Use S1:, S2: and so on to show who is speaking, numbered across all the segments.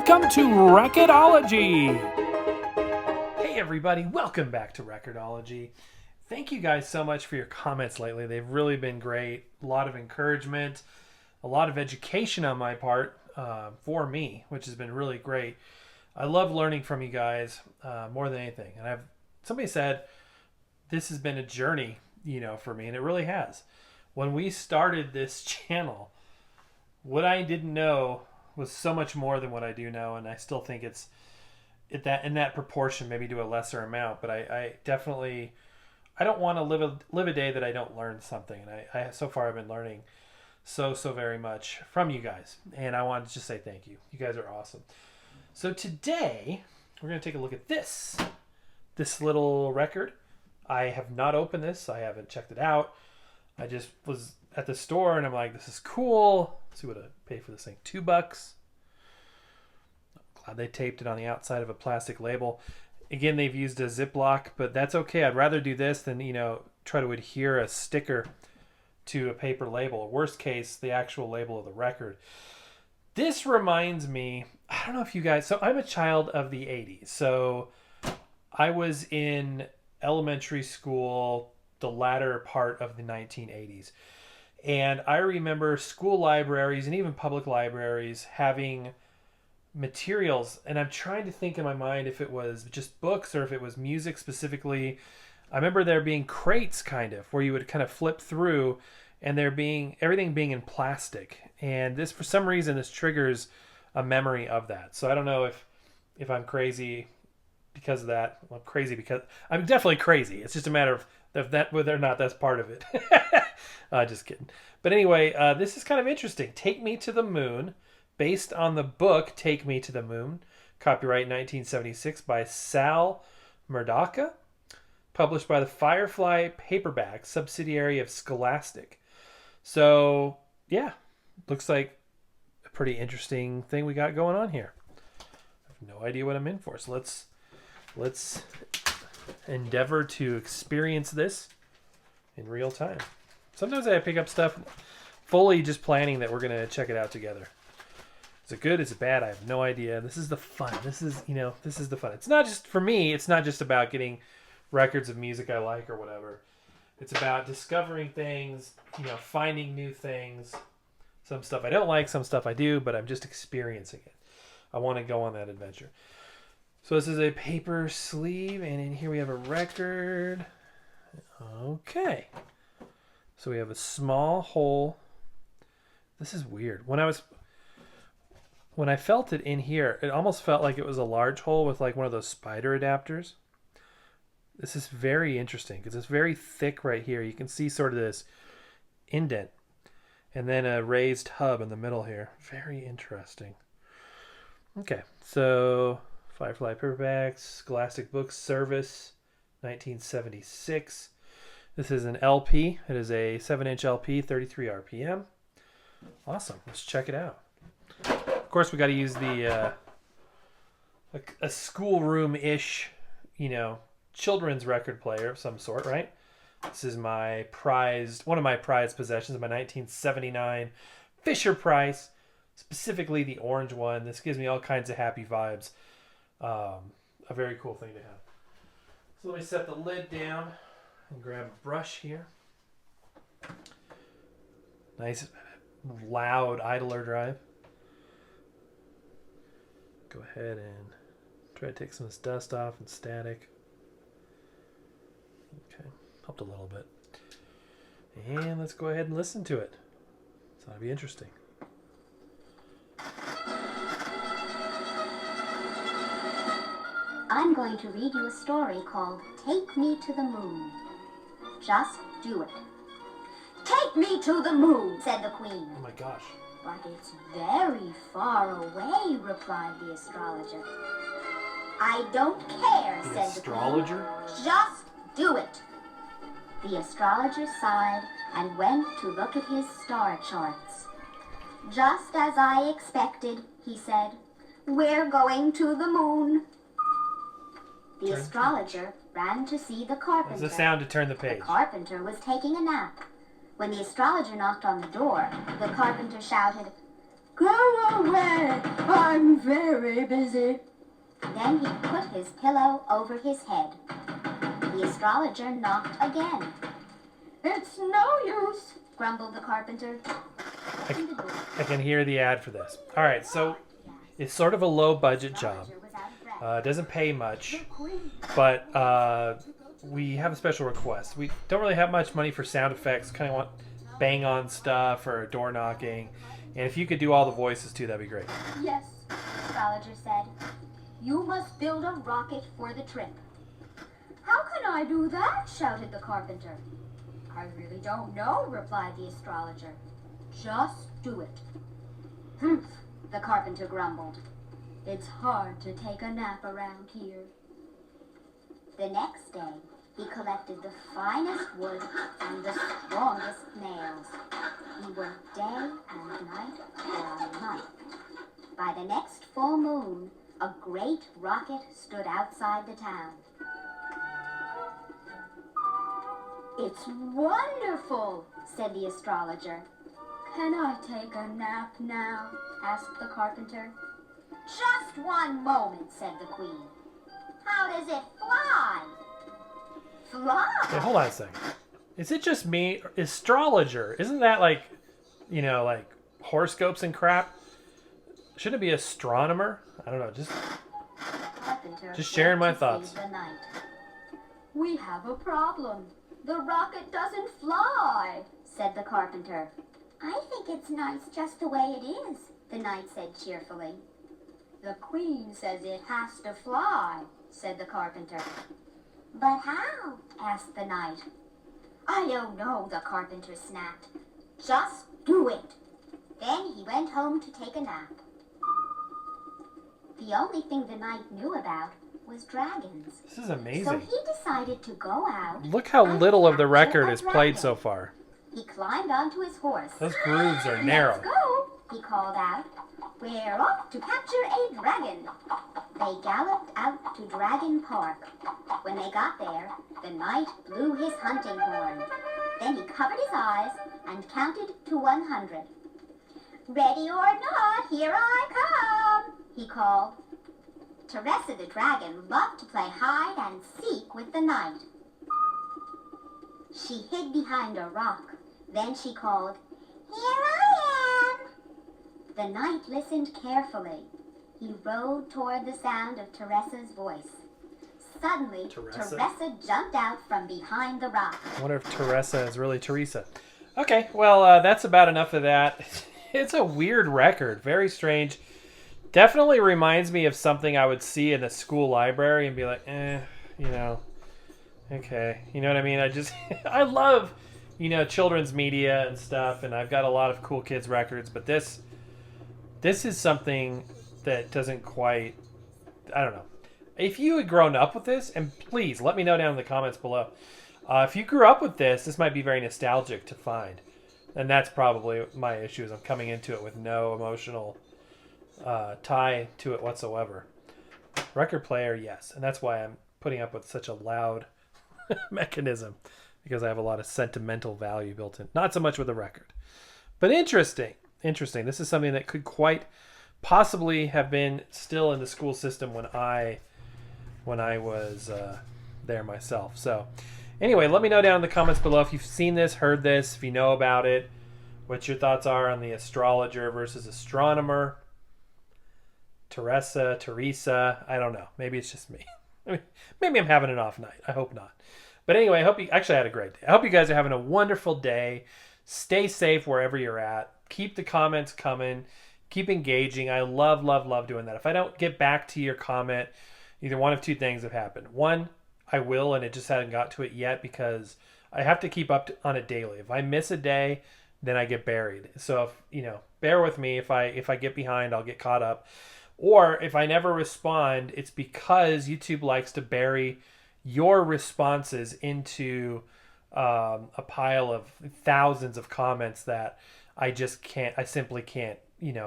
S1: welcome to Record-ology. Hey everybody, welcome back to Record-ology. Thank you guys so much for your comments lately. They've really been great. A lot of encouragement, a lot of education on my part for me, which has been really great. I love learning from you guys more than anything. And somebody said this has been a journey, for me, and it really has. When we started this channel, what I didn't know was so much more than what I do know, and I still think it's in that proportion, maybe to a lesser amount. But I definitely, I don't want to live a day that I don't learn something. And I so far I've been learning so very much from you guys, and I wanted to just say thank you. You guys are awesome. So today we're going to take a look at this little record. I have not opened this. I haven't checked it out. I just was at the store and I'm like, this is cool. Let's see what I pay for this thing. $2. I'm glad they taped it on the outside of a plastic label. Again, they've used a Ziploc, but that's okay. I'd rather do this than, try to adhere a sticker to a paper label. Worst case, the actual label of the record. This reminds me, I don't know if you guys, so I'm a child of the 80s. So I was in elementary school the latter part of the 1980s. And I remember school libraries and even public libraries having materials. And I'm trying to think in my mind if it was just books or if it was music specifically. I remember there being crates kind of where you would kind of flip through and everything being in plastic. And this, for some reason, this triggers a memory of that. So I don't know if I'm crazy because of that. Well, I'm crazy because I'm definitely crazy. It's just a matter of that, whether or not that's part of it. Just kidding. But anyway, this is kind of interesting. Take Me to the Moon, based on the book Take Me to the Moon, copyright 1976 by Sal Murdocha, published by the Firefly Paperback, subsidiary of Scholastic. So, yeah, looks like a pretty interesting thing we got going on here. I have no idea what I'm in for, so let's endeavor to experience this in real time. Sometimes I pick up stuff fully just planning that we're going to check it out together. Is it good? Is it bad? I have no idea. This is the fun. This is the fun. It's not just, for me, it's not just about getting records of music I like or whatever. It's about discovering things, finding new things. Some stuff I don't like, some stuff I do, but I'm just experiencing it. I want to go on that adventure. So this is a paper sleeve, and in here we have a record. Okay. So we have a small hole. This is weird. When I felt it in here, it almost felt like it was a large hole with like one of those spider adapters. This is very interesting because it's very thick right here. You can see sort of this indent and then a raised hub in the middle here. Very interesting. Okay, so Firefly Paperbacks, Scholastic Books Service, 1976. This is an LP. It is a 7-inch LP, 33 RPM. Awesome. Let's check it out. Of course, we got to use the a schoolroom-ish, children's record player of some sort, right? This is one of my prized possessions, my 1979 Fisher-Price, specifically the orange one. This gives me all kinds of happy vibes. A very cool thing to have. So let me set the lid down and grab a brush here. Nice, loud idler drive. Go ahead and try to take some of this dust off and static. Okay, helped a little bit. And let's go ahead and listen to it. It's going to be interesting.
S2: I'm going to read you a story called Take Me to the Moon. Just do it. Take me to the moon, said the queen.
S1: Oh my gosh.
S2: But it's very far away, replied the astrologer. I don't care, said
S1: astrologer?
S2: The queen. Just do it. The astrologer sighed and went to look at his star charts. Just as I expected, he said. We're going to the moon. The astrologer ran to see the carpenter.
S1: What's the sound to turn the page?
S2: The carpenter was taking a nap. When the astrologer knocked on the door, the carpenter shouted, Go away, I'm very busy. Then he put his pillow over his head. The astrologer knocked again. It's no use, grumbled the carpenter.
S1: I can hear the ad for this. All right, so it's sort of a low-budget job. It doesn't pay much, but we have a special request. We don't really have much money for sound effects. Kind of want bang-on stuff or door knocking. And if you could do all the voices too, that'd be great.
S2: Yes, the astrologer said. You must build a rocket for the trip. How can I do that? Shouted the carpenter. I really don't know, replied the astrologer. Just do it. Humph, the carpenter grumbled. It's hard to take a nap around here. The next day, he collected the finest wood and the strongest nails. He worked day and night for a month. By the next full moon, a great rocket stood outside the town. It's wonderful, said the astrologer. Can I take a nap now? Asked the carpenter. Just one moment, said the queen. How does it fly? Fly?
S1: Hey, hold on a second. Is it just me? Astrologer, isn't that like, like horoscopes and crap? Shouldn't it be astronomer? I don't know. Just sharing my thoughts.
S2: We have a problem. The rocket doesn't fly, said the carpenter. I think it's nice just the way it is, the knight said cheerfully. The queen says it has to fly, said the carpenter. But how? Asked the knight. I don't know, the carpenter snapped. Just do it. Then he went home to take a nap. The only thing the knight knew about was dragons.
S1: This is amazing.
S2: So he decided to go out.
S1: Look how little of the record is played so far.
S2: He climbed onto his horse.
S1: Those grooves are narrow.
S2: Let's go, he called out. We're off to capture a dragon. They galloped out to Dragon Park. When they got there, the knight blew his hunting horn. Then he covered his eyes and counted to 100. Ready or not, here I come, he called. Teresa the dragon loved to play hide and seek with the knight. She hid behind a rock. Then she called, Here I am! The knight listened carefully. He rode toward the sound of Teresa's voice. Suddenly, Teresa jumped out from behind the rock.
S1: I wonder if Teresa is really Teresa. Okay, well, that's about enough of that. It's a weird record. Very strange. Definitely reminds me of something I would see in a school library and be like, okay. You know what I mean? I love, children's media and stuff, and I've got a lot of cool kids records, but this is something that doesn't quite, I don't know. If you had grown up with this, and please let me know down in the comments below, if you grew up with this might be very nostalgic to find. And that's probably my issue, is I'm coming into it with no emotional tie to it whatsoever. Record player, yes. And that's why I'm putting up with such a loud mechanism, because I have a lot of sentimental value built in. Not so much with the record. But interesting. This is something that could quite possibly have been still in the school system when I was there myself. So anyway, let me know down in the comments below if you've seen this, heard this, if you know about it, what your thoughts are on the astrologer versus astronomer. Teresa, I don't know. Maybe it's just me. Maybe I'm having an off night. I hope not. But anyway, I hope you actually had a great day. I hope you guys are having a wonderful day. Stay safe wherever you're at. Keep the comments coming. Keep engaging. I love doing that. If I don't get back to your comment, either one of two things have happened. One, I will, and it just hadn't got to it yet because I have to keep up on it daily. If I miss a day, then I get buried. So if, bear with me. If I get behind, I'll get caught up. Or if I never respond, it's because YouTube likes to bury your responses into a pile of thousands of comments that I simply can't,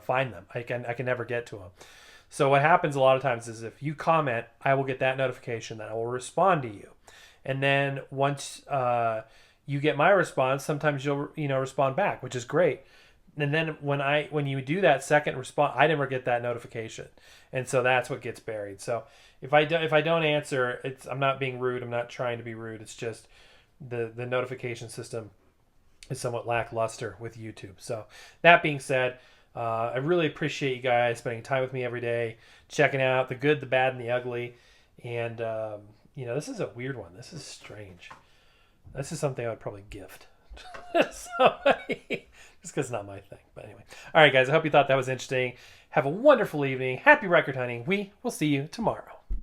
S1: find them. I can never get to them. So what happens a lot of times is if you comment, I will get that notification that I will respond to you. And then once you get my response, sometimes you'll respond back, which is great. And then when you do that second response, I never get that notification, and so that's what gets buried. So if I don't answer, I'm not being rude. I'm not trying to be rude. It's just the notification system is somewhat lackluster with YouTube. So that being said, I really appreciate you guys spending time with me every day, checking out the good, the bad, and the ugly. And this is a weird one. This is strange. This is something I would probably gift. So, just because it's not my thing. But anyway. All right, guys. I hope you thought that was interesting. Have a wonderful evening. Happy record hunting. We will see you tomorrow.